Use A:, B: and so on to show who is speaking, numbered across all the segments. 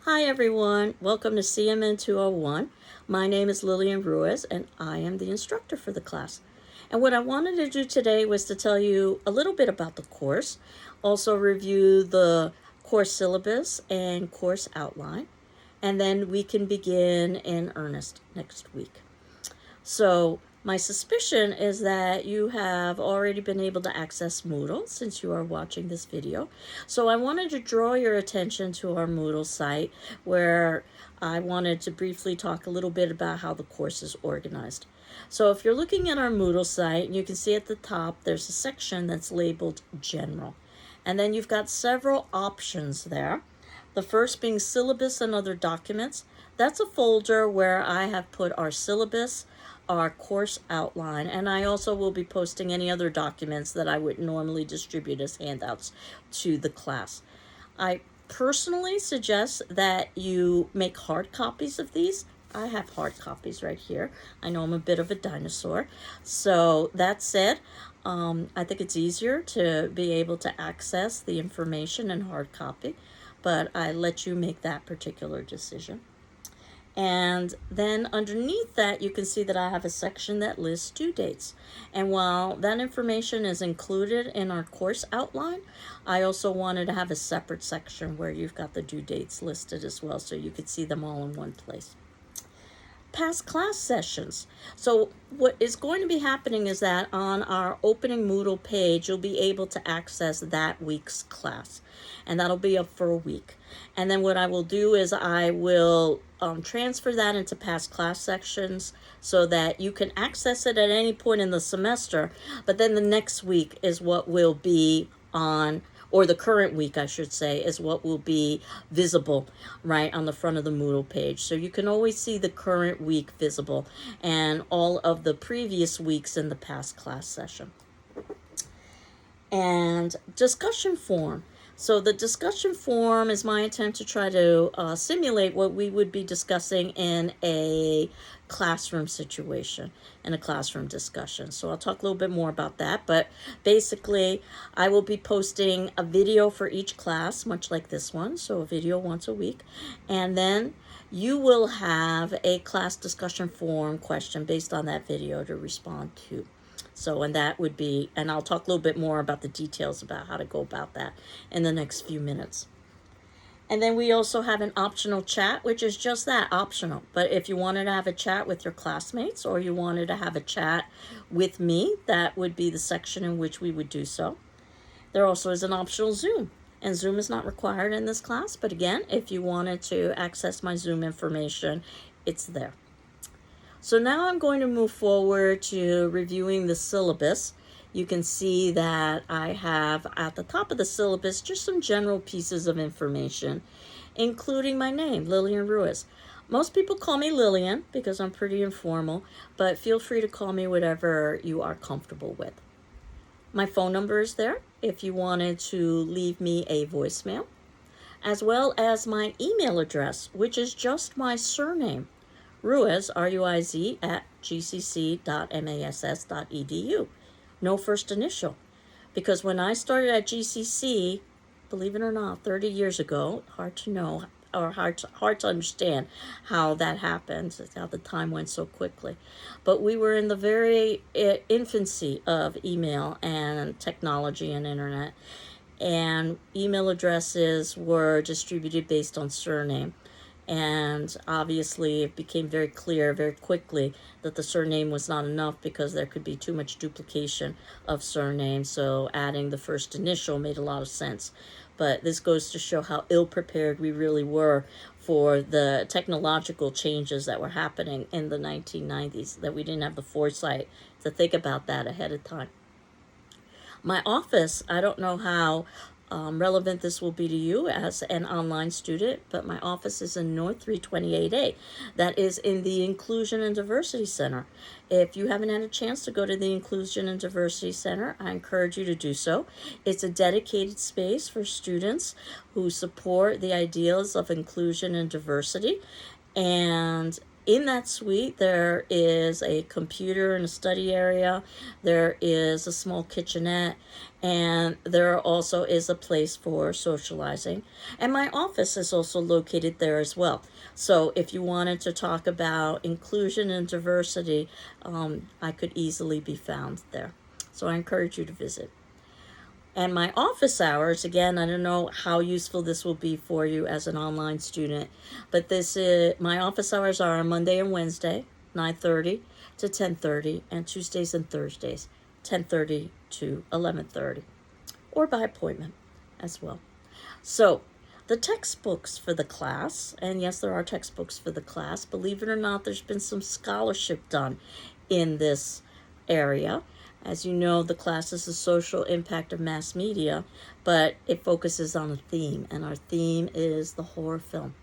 A: Hi everyone, welcome to CMN 201. My name is Lillian Ruiz and I am the instructor for the class. And what I wanted to do today was to tell you a little bit about the course, also review the course syllabus and course outline, and then we can begin in earnest next week. So my suspicion is that you have already been able to access Moodle since you are watching this video. So I wanted to draw your attention to our Moodle site where I wanted to briefly talk a little bit about how the course is organized. So if you're looking at our Moodle site, you can see at the top there's a section that's labeled General. And then you've got several options there. The first being Syllabus and Other Documents. That's a folder where I have put our syllabus, our course outline, and I also will be posting any other documents that I would normally distribute as handouts to the class. I personally suggest that you make hard copies of these. I have hard copies right here. I know I'm a bit of a dinosaur. So that said, I think it's easier to be able to access the information in hard copy, but I let you make that particular decision. And then underneath that, you can see that I have a section that lists due dates. And while that information is included in our course outline, I also wanted to have a separate section where you've got the due dates listed as well, so you could see them all in one place. Past class sessions. So what is going to be happening is that on our opening Moodle page, you'll be able to access that week's class. And that'll be up for a week. And then what I will do is I will transfer that into past class sections so that you can access it at any point in the semester. But then the next week is what will be on, or the current week, I should say, is what will be visible right on the front of the Moodle page. So you can always see the current week visible and all of the previous weeks in the past class session. And discussion forum. So the discussion forum is my attempt to try to simulate what we would be discussing in a classroom situation, in a classroom discussion. So I'll talk a little bit more about that, but basically I will be posting a video for each class, much like this one, so a video once a week, and then you will have a class discussion forum question based on that video to respond to. So, and that would be, and I'll talk a little bit more about the details about how to go about that in the next few minutes. And then we also have an optional chat, which is just that, optional. But if you wanted to have a chat with your classmates or you wanted to have a chat with me, that would be the section in which we would do so. There also is an optional Zoom. And Zoom is not required in this class, but again, if you wanted to access my Zoom information, it's there. So now I'm going to move forward to reviewing the syllabus. You can see that I have at the top of the syllabus just some general pieces of information, including my name, Lillian Ruiz. Most people call me Lillian because I'm pretty informal, but feel free to call me whatever you are comfortable with. My phone number is there if you wanted to leave me a voicemail, as well as my email address, which is just my surname. Ruiz, R-U-I-Z, at gcc.mass.edu. No first initial. Because when I started at GCC, believe it or not, 30 years ago, hard to know, or hard to understand how that happened, how the time went so quickly. But we were in the very infancy of email and technology and internet. And email addresses were distributed based on surname. And obviously it became very clear very quickly that the surname was not enough because there could be too much duplication of surnames. So adding the first initial made a lot of sense. But this goes to show how ill-prepared we really were for the technological changes that were happening in the 1990s, that we didn't have the foresight to think about that ahead of time. My office, I don't know how relevant this will be to you as an online student, but my office is in North 328A. That is in the Inclusion and Diversity Center. If you haven't had a chance to go to the Inclusion and Diversity Center, I encourage you to do so. It's a dedicated space for students who support the ideals of inclusion and diversity, and in that suite, there is a computer and a study area. There is a small kitchenette, and there also is a place for socializing. And my office is also located there as well. So if you wanted to talk about inclusion and diversity, I could easily be found there. So I encourage you to visit. And my office hours, again, I don't know how useful this will be for you as an online student, but my office hours are on Monday and Wednesday, 9:30 to 10:30, and Tuesdays and Thursdays, 10:30 to 11:30, or by appointment as well. So the textbooks for the class, and yes, there are textbooks for the class. Believe it or not, there's been some scholarship done in this area. As you know, the class is the social impact of mass media, but it focuses on a theme, and our theme is the horror film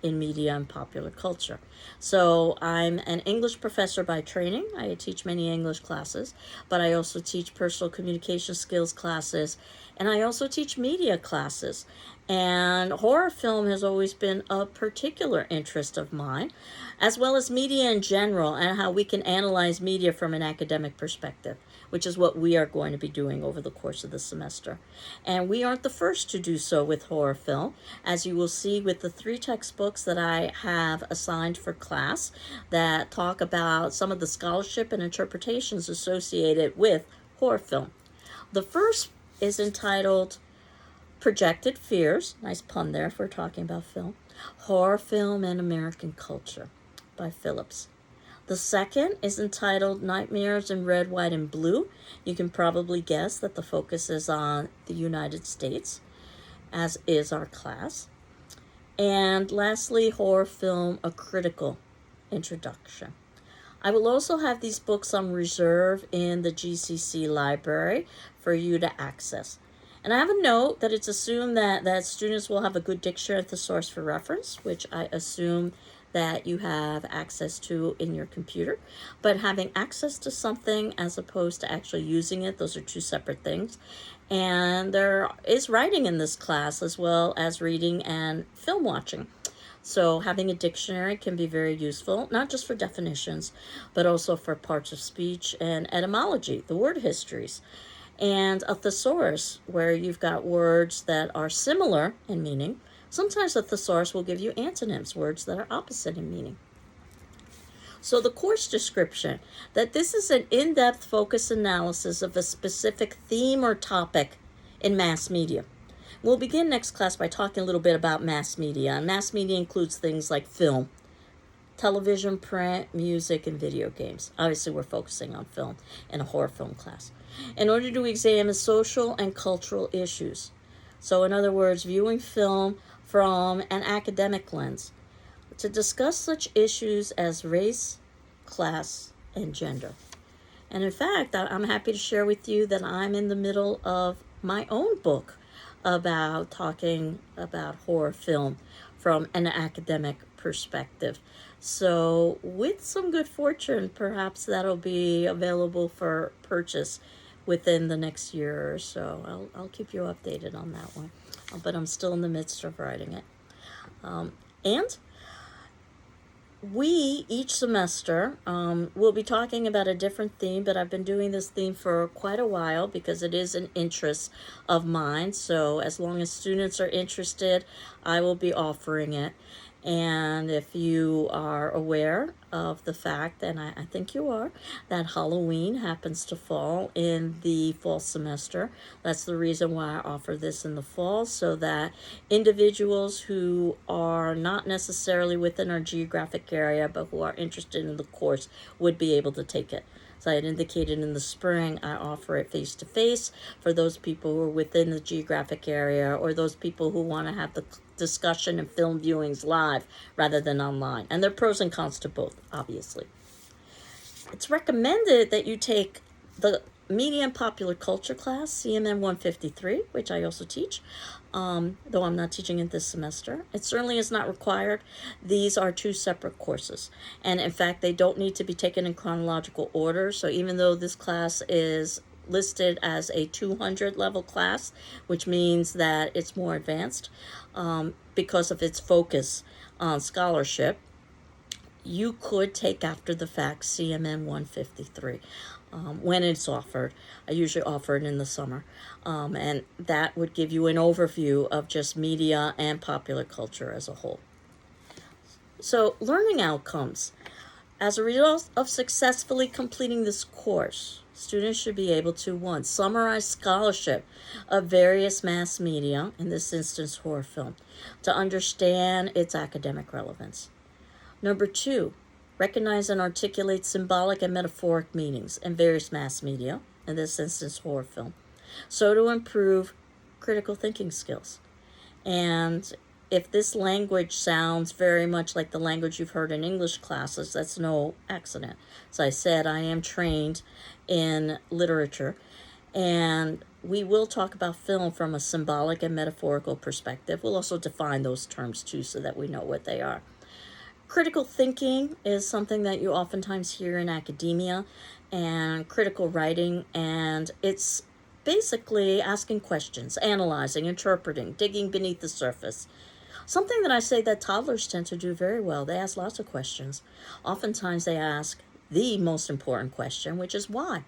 A: in media and popular culture. So I'm an English professor by training. I teach many English classes, but I also teach personal communication skills classes, and I also teach media classes. And horror film has always been a particular interest of mine, as well as media in general and how we can analyze media from an academic perspective, which is what we are going to be doing over the course of the semester. And we aren't the first to do so with horror film, as you will see with the 3 textbooks that I have assigned for class that talk about some of the scholarship and interpretations associated with horror film. The first is entitled Projected Fears, nice pun there if we're talking about film, Horror Film and American Culture by Phillips. The second is entitled Nightmares in Red, White, and Blue. You can probably guess that the focus is on the United States, as is our class. And lastly, Horror Film, A Critical Introduction. I will also have these books on reserve in the GCC library for you to access. And I have a note that it's assumed that students will have a good dictionary thesaurus for reference, which I assume that you have access to in your computer. But having access to something as opposed to actually using it, those are 2 separate things. And there is writing in this class as well as reading and film watching. So having a dictionary can be very useful, not just for definitions, but also for parts of speech and etymology, the word histories. And a thesaurus, where you've got words that are similar in meaning. Sometimes a thesaurus will give you antonyms, words that are opposite in meaning. So the course description, that this is an in-depth focus analysis of a specific theme or topic in mass media. We'll begin next class by talking a little bit about mass media. And mass media includes things like film, television, print, music, and video games. Obviously, we're focusing on film in a horror film class, in order to examine social and cultural issues. So in other words, viewing film from an academic lens to discuss such issues as race, class, and gender. And in fact, I'm happy to share with you that I'm in the middle of my own book about talking about horror film from an academic perspective. So with some good fortune, perhaps that'll be available for purchase within the next year or so. I'll keep you updated on that one, but I'm still in the midst of writing it. And we, each semester, will be talking about a different theme, but I've been doing this theme for quite a while because it is an interest of mine. So as long as students are interested, I will be offering it. And if you are aware of the fact, and I think you are, that Halloween happens to fall in the fall semester, that's the reason why I offer this in the fall, so that individuals who are not necessarily within our geographic area, but who are interested in the course, would be able to take it. As I had indicated in the spring, I offer it face-to-face for those people who are within the geographic area, or those people who want to have the discussion and film viewings live rather than online. And there are pros and cons to both, obviously. It's recommended that you take the Media and Popular Culture class, CMN 153, which I also teach, though I'm not teaching it this semester. It certainly is not required. These are 2 separate courses. And in fact, they don't need to be taken in chronological order. So even though this class is listed as a 200 level class, which means that it's more advanced because of its focus on scholarship, you could take after the fact CMN 153 when it's offered. I usually offer it in the summer. And that would give you an overview of just media and popular culture as a whole. So, learning outcomes. As a result of successfully completing this course, students should be able to, one, summarize scholarship of various mass media, in this instance horror film, to understand its academic relevance. Number two, recognize and articulate symbolic and metaphoric meanings in various mass media, in this instance horror film, so to improve critical thinking skills. And if this language sounds very much like the language you've heard in English classes, that's no accident. As I said, I am trained in literature, and we will talk about film from a symbolic and metaphorical perspective. We'll also define those terms too so that we know what they are. Critical thinking is something that you oftentimes hear in academia and critical writing, and it's basically asking questions, analyzing, interpreting, digging beneath the surface. Something that I say that toddlers tend to do very well. They ask lots of questions. Oftentimes they ask the most important question, which is why.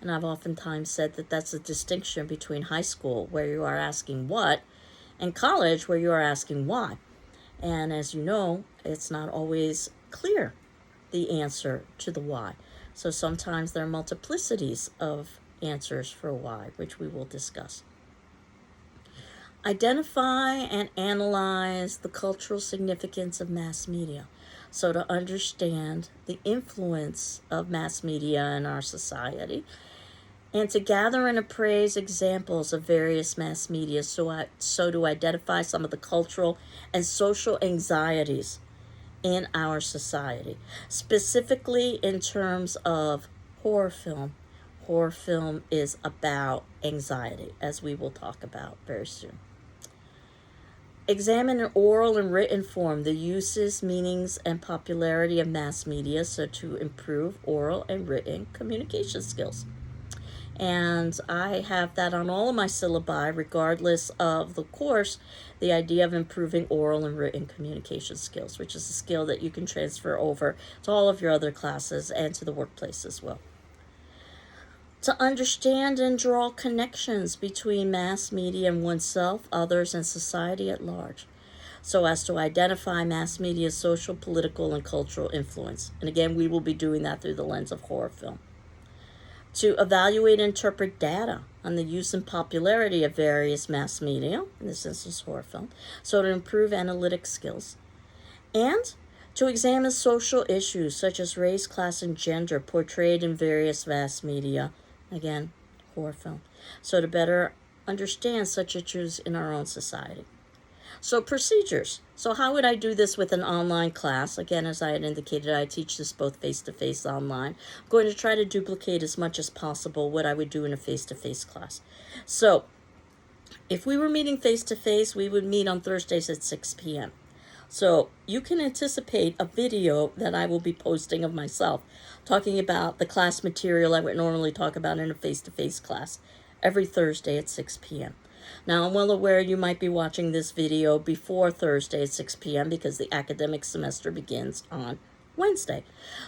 A: And I've oftentimes said that that's a distinction between high school, where you are asking what, and college, where you are asking why. And as you know, it's not always clear, the answer to the why. So sometimes there are multiplicities of answers for why, which we will discuss. Identify and analyze the cultural significance of mass media. So to understand the influence of mass media in our society, and to gather and appraise examples of various mass media so to identify some of the cultural and social anxieties in our society, specifically in terms of horror film. Horror film is about anxiety, as we will talk about very soon. Examine in oral and written form the uses, meanings, and popularity of mass media so to improve oral and written communication skills. And I have that on all of my syllabi, regardless of the course, the idea of improving oral and written communication skills, which is a skill that you can transfer over to all of your other classes and to the workplace as well. To understand and draw connections between mass media and oneself, others, and society at large, so as to identify mass media's social, political, and cultural influence. And again, we will be doing that through the lens of horror film. To evaluate and interpret data on the use and popularity of various mass media, in this instance horror film, so to improve analytic skills. And to examine social issues such as race, class, and gender portrayed in various mass media, again, horror film, so to better understand such issues in our own society. So procedures. So how would I do this with an online class? Again, as I had indicated, I teach this both face-to-face and online. I'm going to try to duplicate as much as possible what I would do in a face-to-face class. So if we were meeting face-to-face, we would meet on Thursdays at 6 p.m. So you can anticipate a video that I will be posting of myself talking about the class material I would normally talk about in a face-to-face class every Thursday at 6 p.m. Now, I'm well aware you might be watching this video before Thursday at 6 p.m. because the academic semester begins on Wednesday.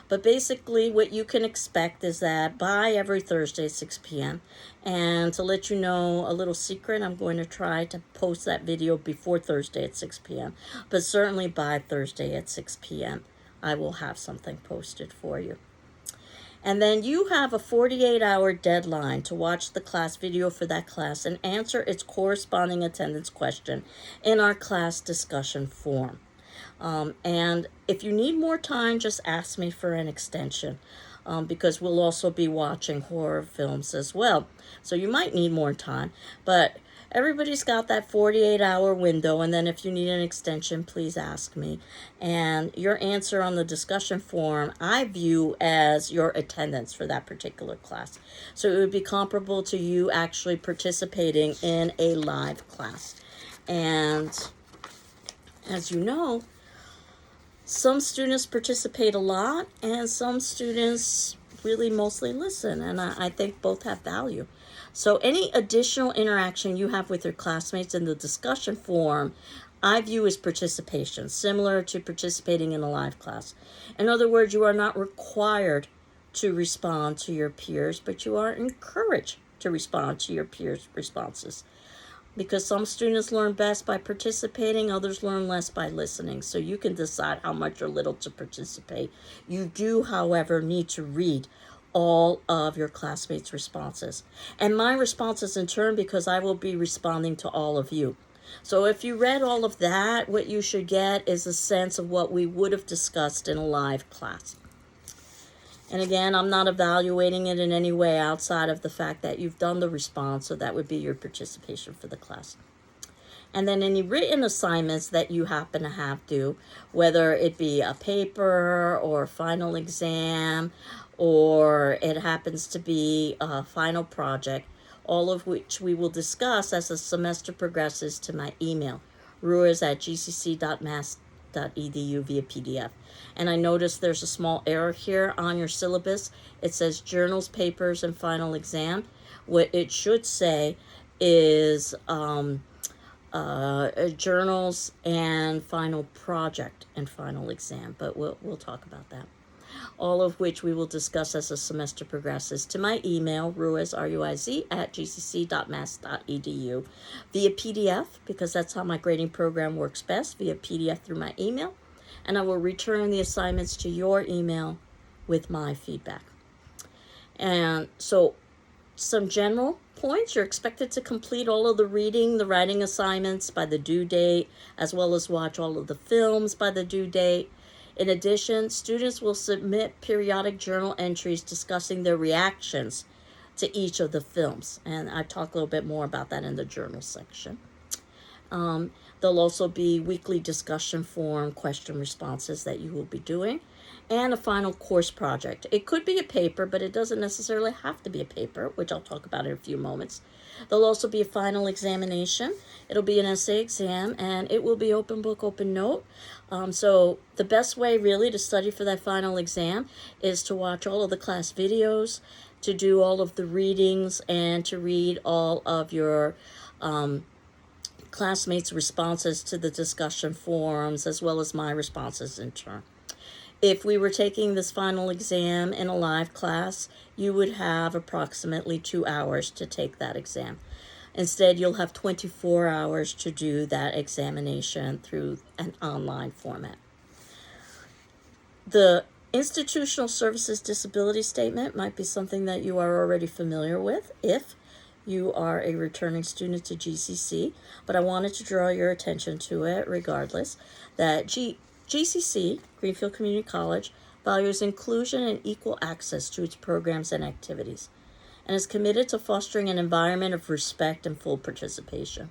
A: But basically, what you can expect is that by every Thursday at 6 p.m., and to let you know a little secret, I'm going to try to post that video before Thursday at 6 p.m., but certainly by Thursday at 6 p.m., I will have something posted for you. And then you have a 48-hour deadline to watch the class video for that class and answer its corresponding attendance question in our class discussion forum. And if you need more time, just ask me for an extension because we'll also be watching horror films as well. So you might need more time, but everybody's got that 48-hour window, and then if you need an extension, please ask me. And your answer on the discussion forum, I view as your attendance for that particular class. So it would be comparable to you actually participating in a live class. And as you know, some students participate a lot, and some students really mostly listen, and I think both have value. So any additional interaction you have with your classmates in the discussion forum, I view as participation, similar to participating in a live class. In other words, you are not required to respond to your peers, but you are encouraged to respond to your peers' responses. Because some students learn best by participating, others learn less by listening. So you can decide how much or little to participate. You do, however, need to read all of your classmates' responses. And my responses in turn, because I will be responding to all of you. So if you read all of that, what you should get is a sense of what we would have discussed in a live class. And again, I'm not evaluating it in any way outside of the fact that you've done the response, so that would be your participation for the class. And then any written assignments that you happen to have due, whether it be a paper or a final exam, or it happens to be a final project, all of which we will discuss as the semester progresses to my email, ruiz@gcc.mass.edu via PDF. And I noticed there's a small error here on your syllabus. It says journals, papers, and final exam. What it should say is journals and final project and final exam, but we'll talk about that. All of which we will discuss as the semester progresses to my email, Ruiz, R-U-I-Z, @gcc.mass.edu via PDF, because that's how my grading program works best, via PDF through my email. And I will return the assignments to your email with my feedback. And so some general points: you're expected to complete all of the reading, the writing assignments by the due date, as well as watch all of the films by the due date. In addition, students will submit periodic journal entries discussing their reactions to each of the films. And I talk a little bit more about that in the journal section. There'll also be weekly discussion forum question responses that you will be doing, and a final course project. It could be a paper, but it doesn't necessarily have to be a paper, which I'll talk about in a few moments. There'll also be a final examination. It'll be an essay exam, and it will be open book, open note. So the best way really to study for that final exam is to watch all of the class videos, to do all of the readings, and to read all of your classmates' responses to the discussion forums, as well as my responses in turn. If we were taking this final exam in a live class, you would have approximately 2 hours to take that exam. Instead, you'll have 24 hours to do that examination through an online format. The Institutional Services Disability Statement might be something that you are already familiar with if you are a returning student to GCC, but I wanted to draw your attention to it regardless, that GCC, Greenfield Community College, values inclusion and equal access to its programs and activities, and is committed to fostering an environment of respect and full participation.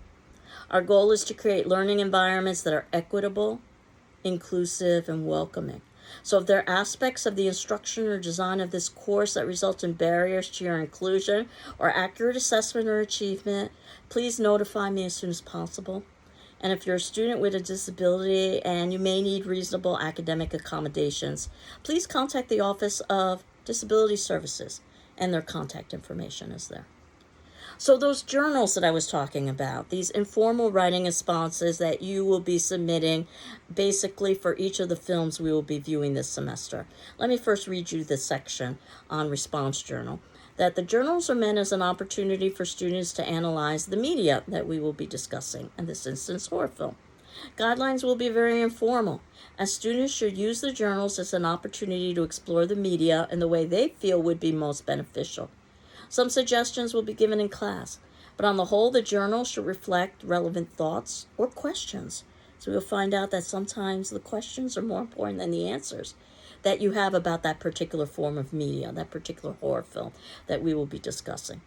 A: Our goal is to create learning environments that are equitable, inclusive, and welcoming. So if there are aspects of the instruction or design of this course that result in barriers to your inclusion or accurate assessment or achievement, please notify me as soon as possible. And if you're a student with a disability and you may need reasonable academic accommodations, please contact the Office of Disability Services, and their contact information is there. So those journals that I was talking about, these informal writing responses that you will be submitting basically for each of the films we will be viewing this semester. Let me first read you this section on response journal. That the journals are meant as an opportunity for students to analyze the media that we will be discussing, in this instance, horror film. Guidelines will be very informal, as students should use the journals as an opportunity to explore the media in the way they feel would be most beneficial. Some suggestions will be given in class, but on the whole, the journal should reflect relevant thoughts or questions. So we'll find out that sometimes the questions are more important than the answers that you have about that particular form of media, that particular horror film that we will be discussing.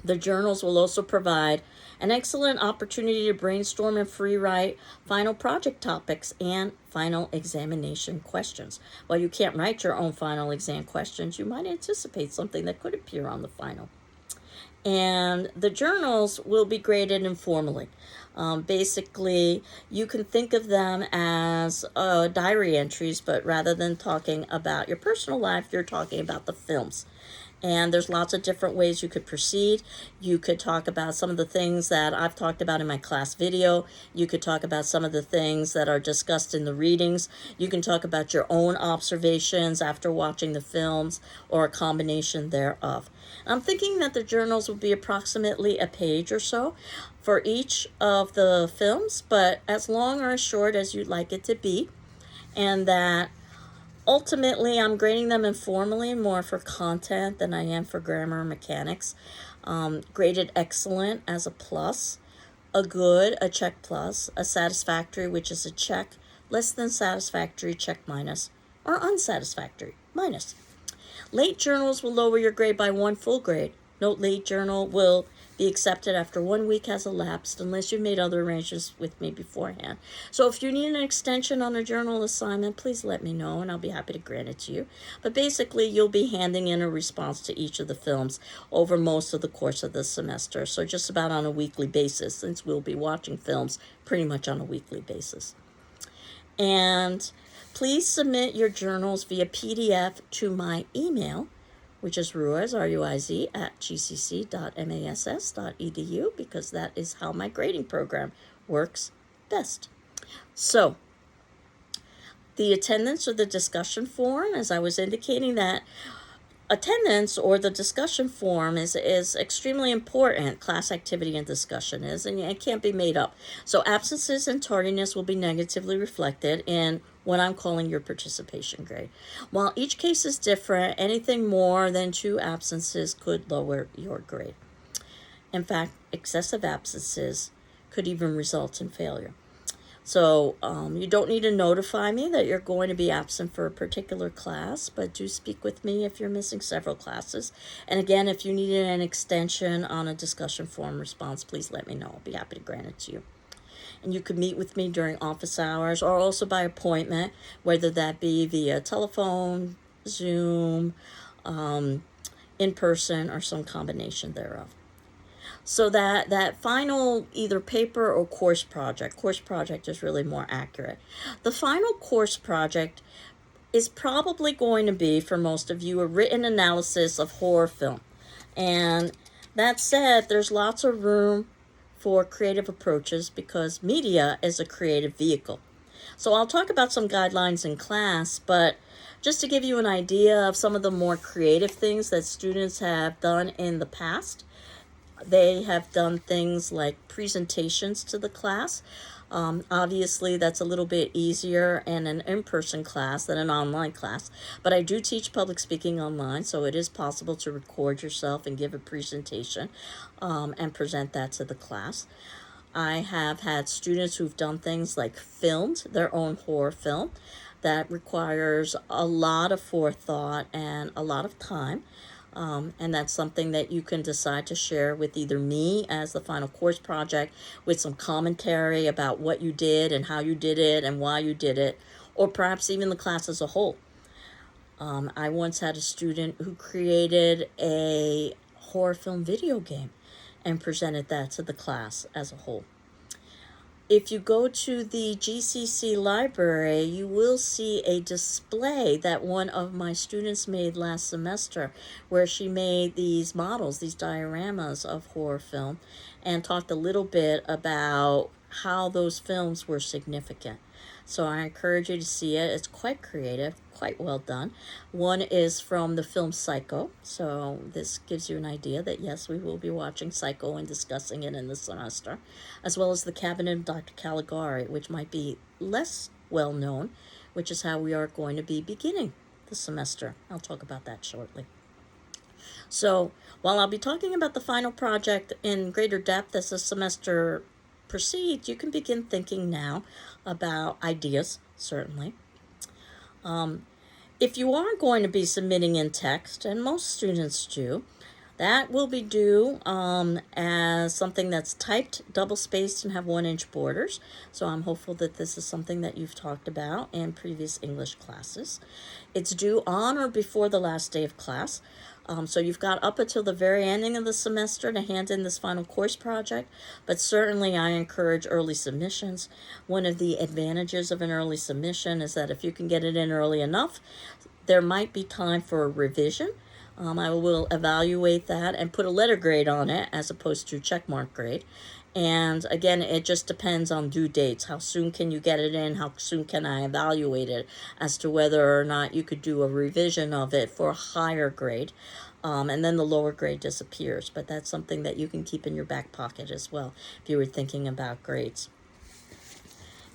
A: The journals will also provide an excellent opportunity to brainstorm and free write final project topics and final examination questions. While you can't write your own final exam questions, you might anticipate something that could appear on the final. And the journals will be graded informally. Basically, you can think of them as diary entries, but rather than talking about your personal life, you're talking about the films. And there's lots of different ways you could proceed. You could talk about some of the things that I've talked about in my class video. You could talk about some of the things that are discussed in the readings. You can talk about your own observations after watching the films, or a combination thereof. I'm thinking that the journals will be approximately a page or so for each of the films, but as long or as short as you'd like it to be. And that ultimately, I'm grading them informally more for content than I am for grammar mechanics. Graded excellent as a plus, a good, a check plus, a satisfactory, which is a check, less than satisfactory, check minus, or unsatisfactory, minus. Late journals will lower your grade by 1 full grade. Note late journal will be accepted after 1 week has elapsed unless you've made other arrangements with me beforehand. So if you need an extension on a journal assignment, please let me know and I'll be happy to grant it to you. But basically, you'll be handing in a response to each of the films over most of the course of the semester. So just about on a weekly basis, since we'll be watching films pretty much on a weekly basis. And please submit your journals via PDF to my email, which is Ruiz, R-U-I-Z, at gcc.mass.edu, because that is how my grading program works best. So, the attendance or the discussion form, as I was indicating, that attendance or the discussion form is extremely important. Class activity and discussion is, and it can't be made up. So absences and tardiness will be negatively reflected in what I'm calling your participation grade. While each case is different, anything more than 2 absences could lower your grade. In fact, excessive absences could even result in failure. So you don't need to notify me that you're going to be absent for a particular class, but do speak with me if you're missing several classes. And again, if you needed an extension on a discussion form response, please let me know. I'll be happy to grant it to you. And you could meet with me during office hours or also by appointment, whether that be via telephone, Zoom, in person, or some combination thereof. So that final either paper or course project is really more accurate. The final course project is probably going to be, for most of you, a written analysis of horror film. And that said, there's lots of room for creative approaches because media is a creative vehicle. So I'll talk about some guidelines in class, but just to give you an idea of some of the more creative things that students have done in the past. They have done things like presentations to the class. Obviously, that's a little bit easier in an in-person class than an online class. But I do teach public speaking online, so it is possible to record yourself and give a presentation and present that to the class. I have had students who've done things like filmed their own horror film. That requires a lot of forethought and a lot of time. And that's something that you can decide to share with either me as the final course project with some commentary about what you did and how you did it and why you did it, or perhaps even the class as a whole. I once had a student who created a horror film video game and presented that to the class as a whole. If you go to the GCC library, you will see a display that one of my students made last semester where she made these models, these dioramas of horror film, and talked a little bit about how those films were significant. So I encourage you to see it. It's quite creative, quite well done. One is from the film Psycho. So this gives you an idea that yes, we will be watching Psycho and discussing it in the semester, as well as The Cabinet of Dr. Caligari, which might be less well known, which is how we are going to be beginning the semester. I'll talk about that shortly. So while I'll be talking about the final project in greater depth as the semester proceeds, you can begin thinking now about ideas, certainly. If you are going to be submitting in text, and most students do, that will be due as something that's typed, double-spaced, and have 1-inch borders. So I'm hopeful that this is something that you've talked about in previous English classes. It's due on or before the last day of class. So you've got up until the very ending of the semester to hand in this final course project, but certainly I encourage early submissions. One of the advantages of an early submission is that if you can get it in early enough, there might be time for a revision. I will evaluate that and put a letter grade on it as opposed to check mark grade. And again, it just depends on due dates. How soon can you get it in? How soon can I evaluate it as to whether or not you could do a revision of it for a higher grade. And then the lower grade disappears. But that's something that you can keep in your back pocket as well if you were thinking about grades.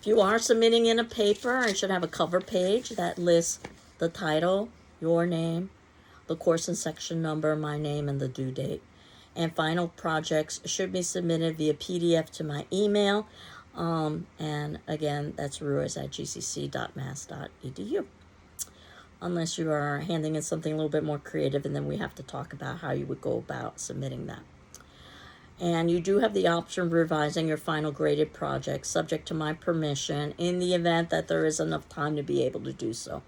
A: If you are submitting in a paper, it should have a cover page that lists the title, your name, the course and section number, my name, and the due date. And final projects should be submitted via PDF to my email. And again, that's ruiz@gcc.mass.edu. Unless you are handing in something a little bit more creative, and then we have to talk about how you would go about submitting that. And you do have the option of revising your final graded project subject to my permission in the event that there is enough time to be able to do so.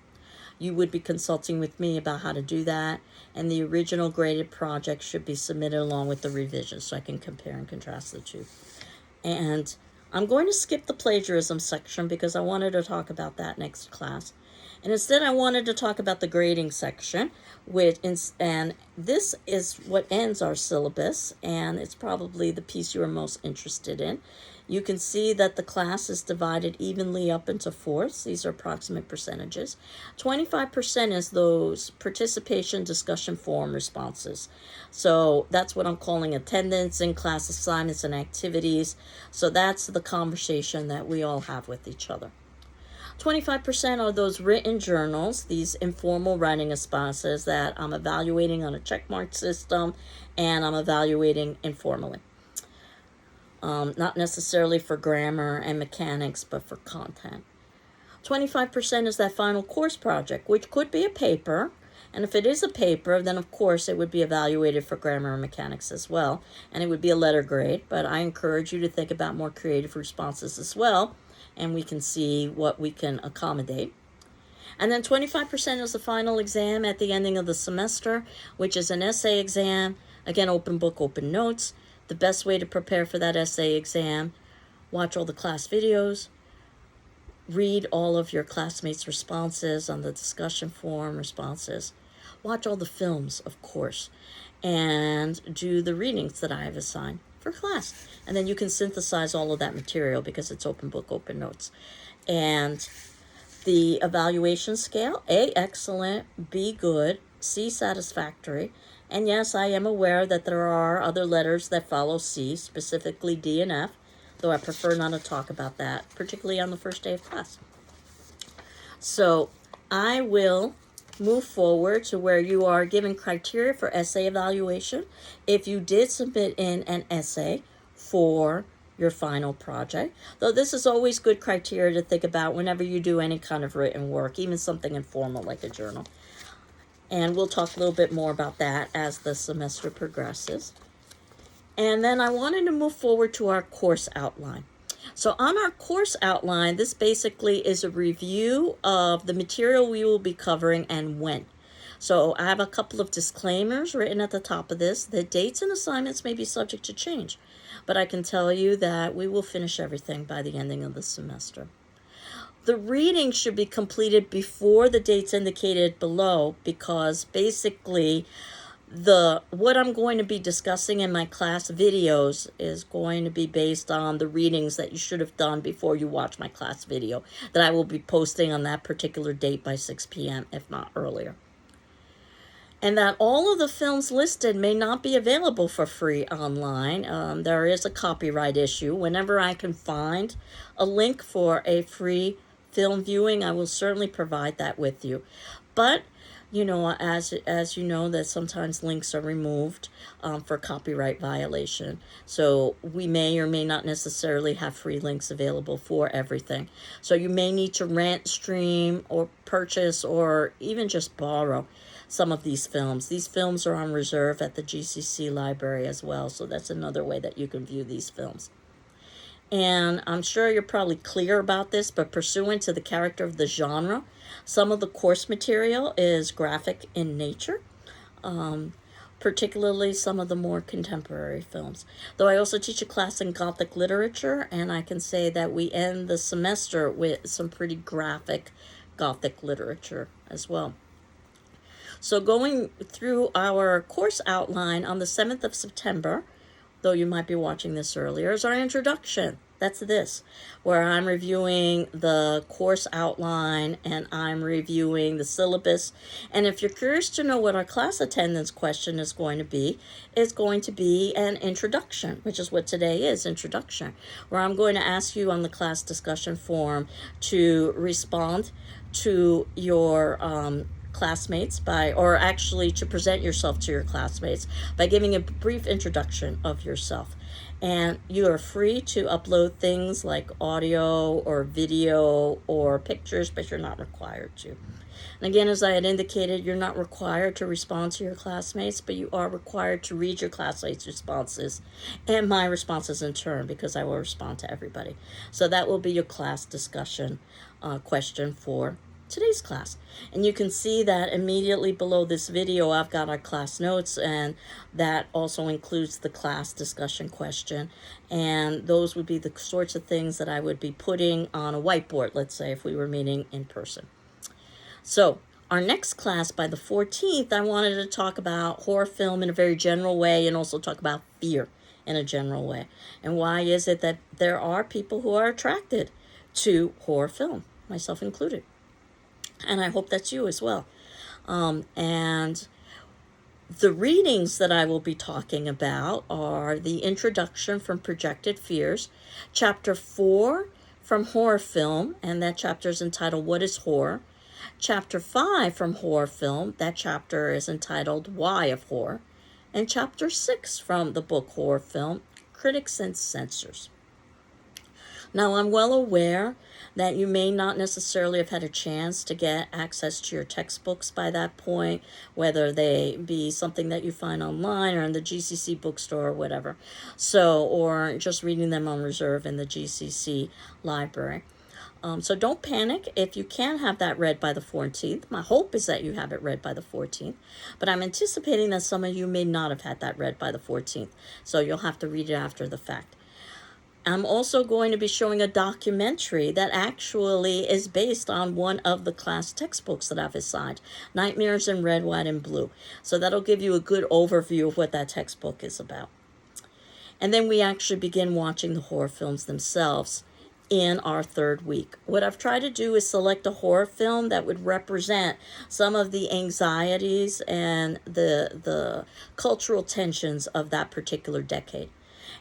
A: You would be consulting with me about how to do that, and the original graded project should be submitted along with the revisions so I can compare and contrast the two. And I'm going to skip the plagiarism section because I wanted to talk about that next class. And instead I wanted to talk about the grading section, and this is what ends our syllabus, and it's probably the piece you are most interested in. You can see that the class is divided evenly up into fourths. These are approximate percentages. 25% is those participation discussion forum responses. So that's what I'm calling attendance in class assignments and activities. So that's the conversation that we all have with each other. 25% are those written journals, these informal writing responses that I'm evaluating on a checkmark system, and I'm evaluating informally. Not necessarily for grammar and mechanics, but for content. 25% is that final course project, which could be a paper. And if it is a paper, then of course it would be evaluated for grammar and mechanics as well. And it would be a letter grade, but I encourage you to think about more creative responses as well. And we can see what we can accommodate. And then 25% is the final exam at the ending of the semester, which is an essay exam. Again, open book, open notes. The best way to prepare for that essay exam: watch all the class videos, read all of your classmates' responses on the discussion forum responses, watch all the films, of course, and do the readings that I have assigned for class. And then you can synthesize all of that material because it's open book, open notes. And the evaluation scale: A, excellent; B, good; C, satisfactory. And yes, I am aware that there are other letters that follow C, specifically D and F, though I prefer not to talk about that, particularly on the first day of class. So I will move forward to where you are given criteria for essay evaluation. If you did submit in an essay for your final project, though this is always good criteria to think about whenever you do any kind of written work, even something informal like a journal. And we'll talk a little bit more about that as the semester progresses. And then I wanted to move forward to our course outline. So on our course outline, this basically is a review of the material we will be covering and when. So I have a couple of disclaimers written at the top of this. The dates and assignments may be subject to change, but I can tell you that we will finish everything by the ending of the semester. The reading should be completed before the dates indicated below, because basically what I'm going to be discussing in my class videos is going to be based on the readings that you should have done before you watch my class video that I will be posting on that particular date by 6 p.m., if not earlier. And that all of the films listed may not be available for free online. There is a copyright issue. Whenever I can find a link for a free film viewing, I will certainly provide that with you. But you know, as you know, that sometimes links are removed for copyright violation. So we may or may not necessarily have free links available for everything. So you may need to rent, stream, or purchase, or even just borrow some of these films. These films are on reserve at the GCC library as well. So that's another way that you can view these films. And I'm sure you're probably clear about this, but pursuant to the character of the genre, some of the course material is graphic in nature, particularly some of the more contemporary films. Though I also teach a class in Gothic literature, and I can say that we end the semester with some pretty graphic Gothic literature as well. So going through our course outline on the 7th of September, though you might be watching this earlier, is our introduction. That's this, where I'm reviewing the course outline and I'm reviewing the syllabus. And if you're curious to know what our class attendance question is going to be, it's going to be an introduction, which is what today is, introduction, where I'm going to ask you on the class discussion forum to respond to your classmates or actually to present yourself to your classmates by giving a brief introduction of yourself. And you are free to upload things like audio or video or pictures, but you're not required to. And again, as I had indicated, you're not required to respond to your classmates, but you are required to read your classmates' responses and my responses in turn, because I will respond to everybody. So that will be your class discussion question for today's class. And you can see that immediately below this video I've got our class notes, and that also includes the class discussion question, and those would be the sorts of things that I would be putting on a whiteboard, let's say, if we were meeting in person. So our next class, by the 14th, I wanted to talk about horror film in a very general way and also talk about fear in a general way. And why is it that there are people who are attracted to horror film, myself included? And I hope that's you as well. And the readings that I will be talking about are the introduction from Projected Fears, chapter 4 from Horror Film, and that chapter is entitled What is Horror? Chapter 5 from Horror Film, that chapter is entitled Why of Horror? And chapter 6 from the book Horror Film, Critics and Censors. Now, I'm well aware that you may not necessarily have had a chance to get access to your textbooks by that point, whether they be something that you find online or in the GCC bookstore or whatever. So, or just reading them on reserve in the GCC library. So don't panic if you can have that read by the 14th. My hope is that you have it read by the 14th, but I'm anticipating that some of you may not have had that read by the 14th, so you'll have to read it after the fact. I'm also going to be showing a documentary that actually is based on one of the class textbooks that I've assigned, Nightmares in Red, White, and Blue. So that'll give you a good overview of what that textbook is about. And then we actually begin watching the horror films themselves in our third week. What I've tried to do is select a horror film that would represent some of the anxieties and the cultural tensions of that particular decade.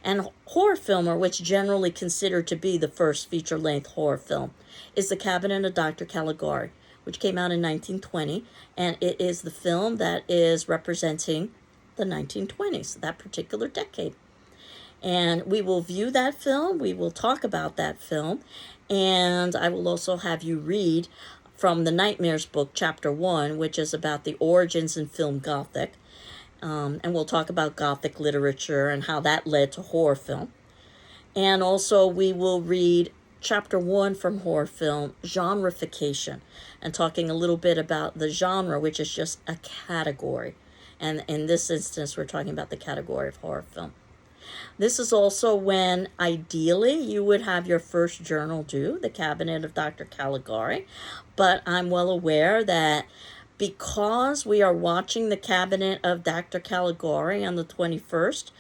A: And horror film, or what's generally considered to be the first feature-length horror film, is The Cabinet of Dr. Caligari, which came out in 1920, and it is the film that is representing the 1920s, that particular decade. And we will view that film, we will talk about that film, and I will also have you read from the Nightmares book, chapter 1, which is about the origins in film Gothic. And we'll talk about Gothic literature and how that led to horror film. And also we will read chapter 1 from horror film, Genreification, and talking a little bit about the genre, which is just a category. And in this instance, we're talking about the category of horror film. This is also when, ideally, you would have your first journal due, The Cabinet of Dr. Caligari. But I'm well aware that because we are watching The Cabinet of Dr. Caligari on the 21st,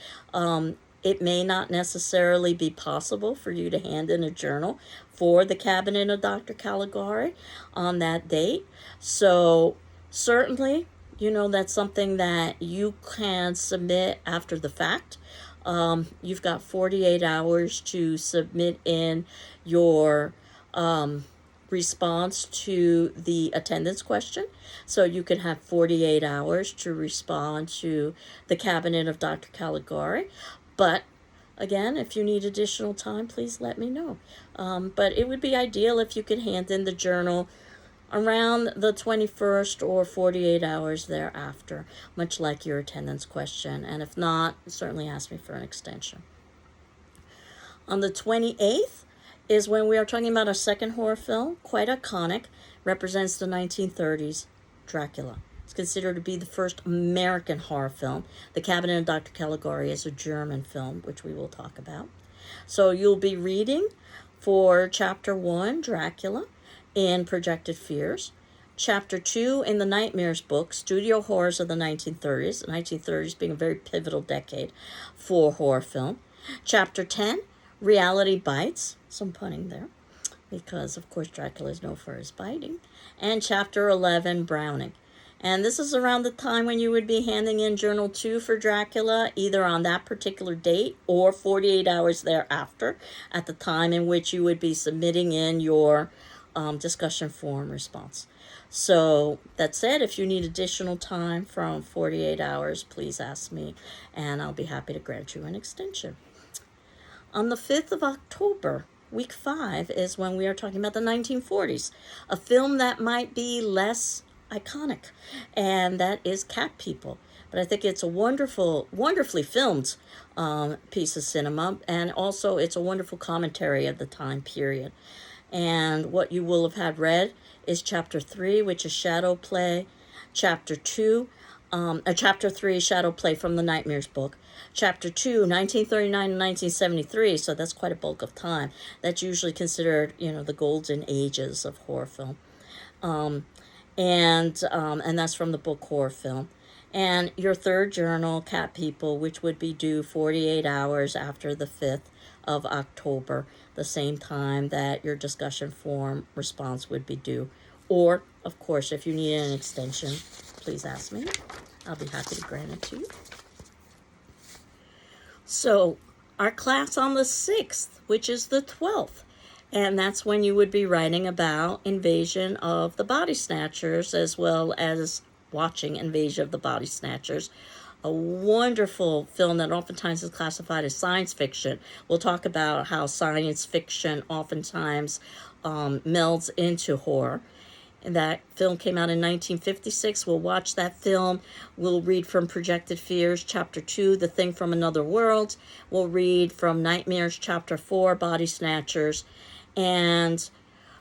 A: it may not necessarily be possible for you to hand in a journal for The Cabinet of Dr. Caligari on that date. So certainly, that's something that you can submit after the fact. You've got 48 hours to submit in your response to the attendance question. So you can have 48 hours to respond to The Cabinet of Dr. Caligari. But again, if you need additional time, please let me know. But it would be ideal if you could hand in the journal around the 21st or 48 hours thereafter, much like your attendance question. And if not, certainly ask me for an extension. On the 28th is when we are talking about a second horror film, quite iconic, represents the 1930s, Dracula. It's considered to be the first American horror film. The Cabinet of Dr. Caligari is a German film, which we will talk about. So you'll be reading for chapter 1, Dracula, in Projected Fears. Chapter 2 in the Nightmares book, Studio Horrors of the 1930s, the 1930s being a very pivotal decade for horror film. Chapter 10, Reality Bites, some punning there, because of course Dracula is known for his biting. And Chapter 11, Browning. And this is around the time when you would be handing in Journal 2 for Dracula, either on that particular date or 48 hours thereafter, at the time in which you would be submitting in your discussion forum response. So that said, if you need additional time from 48 hours, please ask me, and I'll be happy to grant you an extension. On the 5th of October, week 5, is when we are talking about the 1940s, a film that might be less iconic, and that is Cat People. But I think it's a wonderfully filmed piece of cinema, and also it's a wonderful commentary of the time period. And what you will have had read is Chapter 3, which is Shadow Play. Chapter 3, Shadow Play from the Nightmares book. Chapter 2, 1939 and 1973, so that's quite a bulk of time. That's usually considered, the golden ages of horror film. And that's from the book Horror Film. And your third journal, Cat People, which would be due 48 hours after the 5th of October, the same time that your discussion forum response would be due. Or, of course, if you need an extension, please ask me. I'll be happy to grant it to you. So, our class on the 6th, which is the 12th, and that's when you would be writing about Invasion of the Body Snatchers, as well as watching Invasion of the Body Snatchers, a wonderful film that oftentimes is classified as science fiction. We'll talk about how science fiction oftentimes melds into horror. And that film came out in 1956. We'll watch that film. We'll read from Projected Fears, Chapter 2, The Thing from Another World. We'll read from Nightmares, Chapter 4, Body Snatchers. And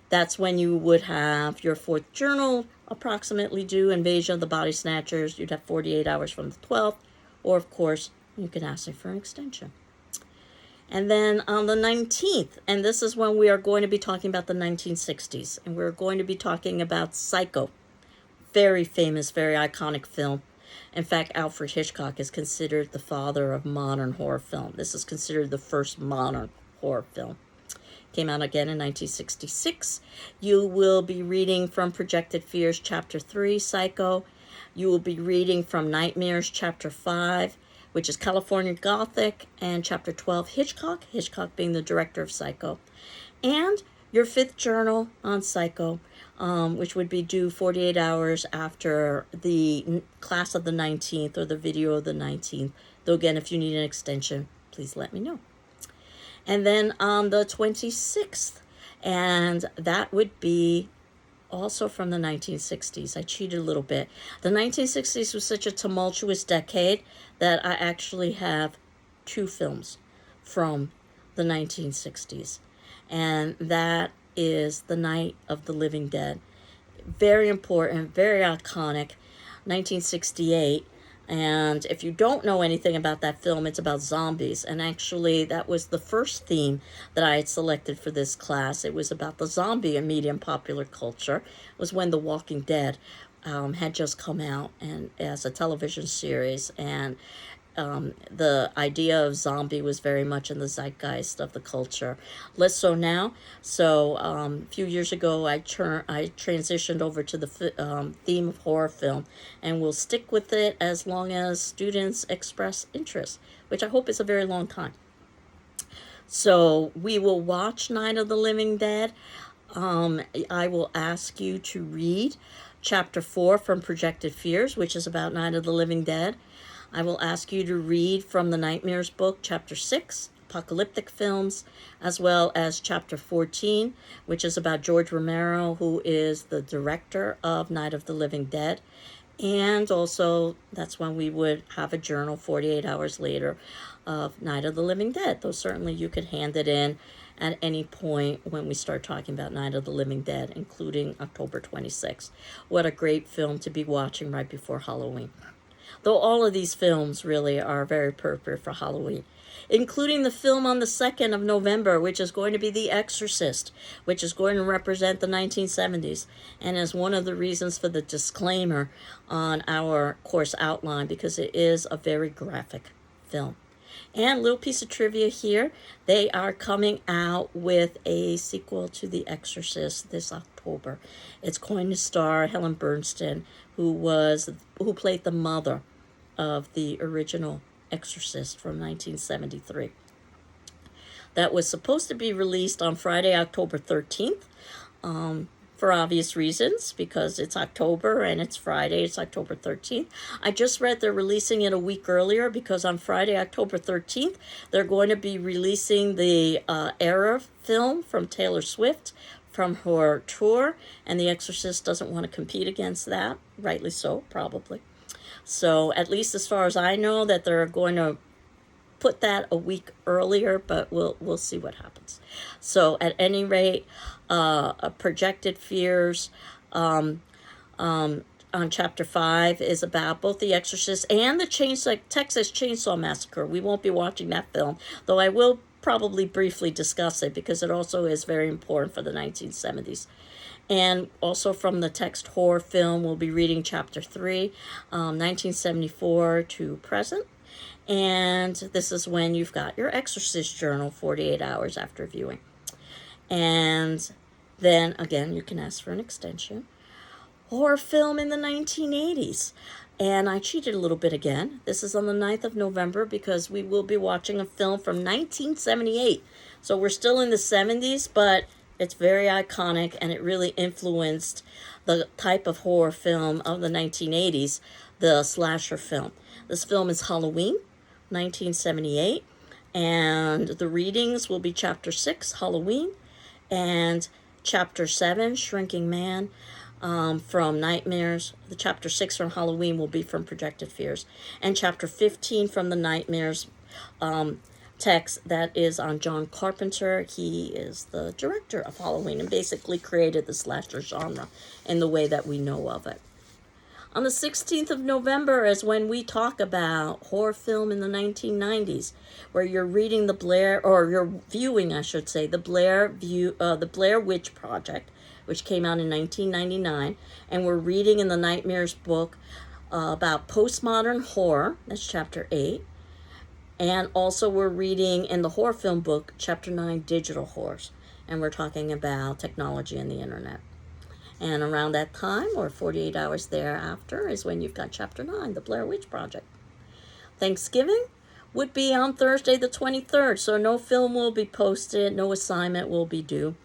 A: that's when you would have your fourth journal approximately due, Invasion of the Body Snatchers. You'd have 48 hours from the 12th. Or, of course, you can ask me for an extension. And then on the 19th, and this is when we are going to be talking about the 1960s, and we're going to be talking about Psycho. Very famous, very iconic film. In fact, Alfred Hitchcock is considered the father of modern horror film. This is considered the first modern horror film. Came out again in 1966. You will be reading from Projected Fears, Chapter 3, Psycho. You will be reading from Nightmares, Chapter 5, which is California Gothic, and Chapter 12, Hitchcock being the director of Psycho. And your fifth journal on Psycho, which would be due 48 hours after the class of the 19th or the video of the 19th. Though again, if you need an extension, please let me know. And then on the 26th, and that would be also from the 1960s. I cheated a little bit. The 1960s was such a tumultuous decade that I actually have two films from the 1960s. And that is The Night of the Living Dead. Very important, very iconic, 1968. And if you don't know anything about that film, it's about zombies. And actually, that was the first theme that I had selected for this class. It was about the zombie in media and popular culture. It was when The Walking Dead had just come out and as a television series. And the idea of zombie was very much in the zeitgeist of the culture. Less so now. So a few years ago, I transitioned over to the theme of horror film, and we'll stick with it as long as students express interest, which I hope is a very long time. So we will watch Night of the Living Dead. I will ask you to read Chapter 4 from Projected Fears, which is about Night of the Living Dead. I will ask you to read from the Nightmares book, Chapter 6, Apocalyptic Films, as well as Chapter 14, which is about George Romero, who is the director of Night of the Living Dead. And also, that's when we would have a journal 48 hours later of Night of the Living Dead. Though certainly you could hand it in at any point when we start talking about Night of the Living Dead, including October 26th. What a great film to be watching right before Halloween. though all of these films really are very appropriate for Halloween, including the film on the 2nd of November, which is going to be The Exorcist, which is going to represent the 1970s, and is one of the reasons for the disclaimer on our course outline, because it is a very graphic film. And a little piece of trivia here, they are coming out with a sequel to The Exorcist this October. It's going to star Helen Bernstein, who played the mother of the original Exorcist from 1973. That was supposed to be released on Friday, October 13th, for obvious reasons, because it's October and it's Friday, it's October 13th. I just read they're releasing it a week earlier because on Friday, October 13th, they're going to be releasing the Era film from Taylor Swift from her tour, and The Exorcist doesn't want to compete against that, rightly so, probably. So at least as far as I know, that they're going to put that a week earlier, but we'll see what happens. So at any rate, Projected Fears on Chapter 5 is about both The Exorcist and the Texas Chainsaw Massacre. We won't be watching that film, though I will probably briefly discuss it because it also is very important for the 1970s. And also from the text horror film, we'll be reading Chapter 3, 1974 to present. And this is when you've got your Exorcist journal 48 hours after viewing. And then, again, you can ask for an extension. Horror film in the 1980s. And I cheated a little bit again. This is on the 9th of November because we will be watching a film from 1978. So we're still in the 70s, but it's very iconic, and it really influenced the type of horror film of the 1980s, the slasher film. This film is Halloween, 1978, and the readings will be Chapter 6, Halloween, and Chapter 7, Shrinking Man, from Nightmares. The Chapter 6 from Halloween will be from Projected Fears, and Chapter 15 from the Nightmares text that is on John Carpenter. He is the director of Halloween and basically created the slasher genre in the way that we know of it. On the 16th of November is when we talk about horror film in the 1990s, where you're reading you're viewing, I should say, the Blair Witch Project, which came out in 1999, and we're reading in the Nightmares book about postmodern horror. That's Chapter 8. And also we're reading in the horror film book, Chapter 9, Digital Horrors. And we're talking about technology and the internet. And around that time, or 48 hours thereafter, is when you've got Chapter 9, the Blair Witch Project. Thanksgiving would be on Thursday the 23rd, so no film will be posted, no assignment will be due.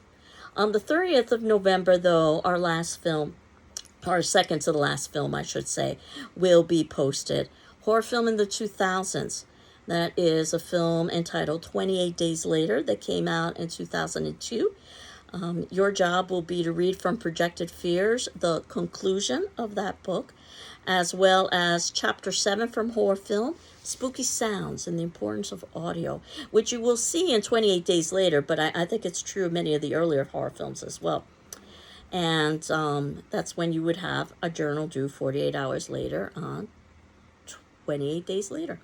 A: On the 30th of November, though, our last film, or second to the last film, I should say, will be posted. Horror film in the 2000s. That is a film entitled 28 Days Later that came out in 2002. Your job will be to read from Projected Fears, the conclusion of that book, as well as Chapter 7 from Horror Film, Spooky Sounds and the Importance of Audio, which you will see in 28 Days Later, but I think it's true of many of the earlier horror films as well. And that's when you would have a journal due 48 hours later on 28 Days Later.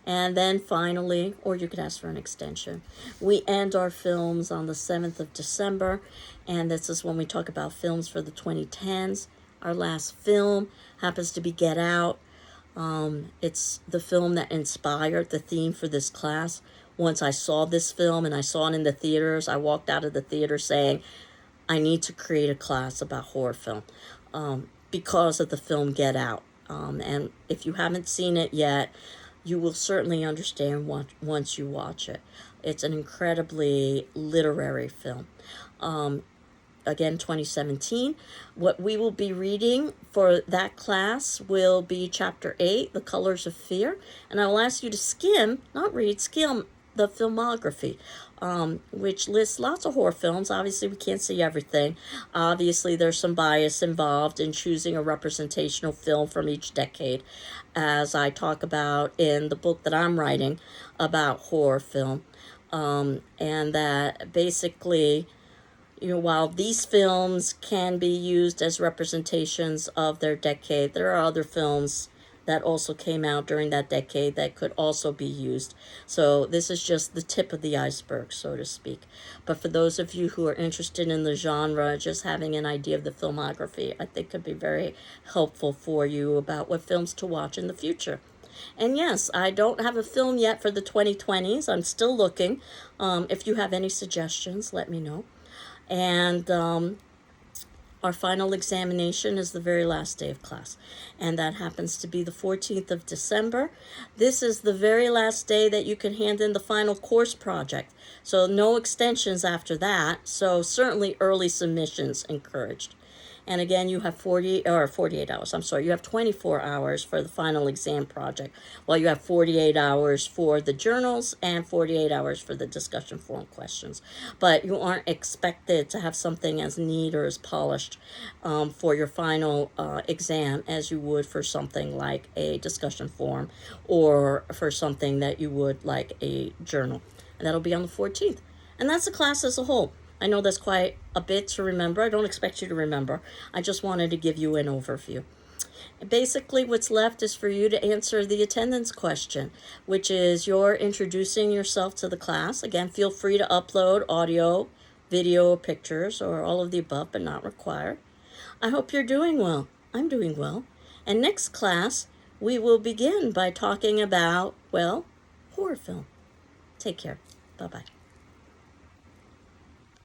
A: And then finally, or you could ask for an extension, we end our films on the 7th of December, and this is when we talk about films for the 2010s. Our last film happens to be Get Out. It's the film that inspired the theme for this class. Once I saw this film and I saw it in the theaters, I walked out of the theater saying, I need to create a class about horror film because of the film Get Out. And if you haven't seen it yet, you will certainly understand once you watch it. It's an incredibly literary film. Again, 2017. What we will be reading for that class will be Chapter 8, The Colors of Fear. And I will ask you to skim the filmography, which lists lots of horror films. Obviously, we can't see everything. Obviously, there's some bias involved in choosing a representational film from each decade, as I talk about in the book that I'm writing about horror film. And that basically, while these films can be used as representations of their decade, there are other films that also came out during that decade that could also be used. So this is just the tip of the iceberg, so to speak. But for those of you who are interested in the genre, just having an idea of the filmography, I think could be very helpful for you about what films to watch in the future. And yes, I don't have a film yet for the 2020s. I'm still looking. If you have any suggestions, let me know. And our final examination is the very last day of class, and that happens to be the 14th of December. This is the very last day that you can hand in the final course project, so no extensions after that, so certainly early submissions encouraged. And again, you have 48 hours. I'm sorry, you have 24 hours for the final exam project, while you have 48 hours for the journals and 48 hours for the discussion forum questions. But you aren't expected to have something as neat or as polished for your final exam as you would for something like a discussion forum or for something that you would like a journal. And that'll be on the 14th. And that's the class as a whole. I know that's quite a bit to remember. I don't expect you to remember. I just wanted to give you an overview. Basically, what's left is for you to answer the attendance question, which is you're introducing yourself to the class. Again, feel free to upload audio, video, pictures, or all of the above, but not required. I hope you're doing well. I'm doing well. And next class, we will begin by talking about, well, horror film. Take care. Bye-bye.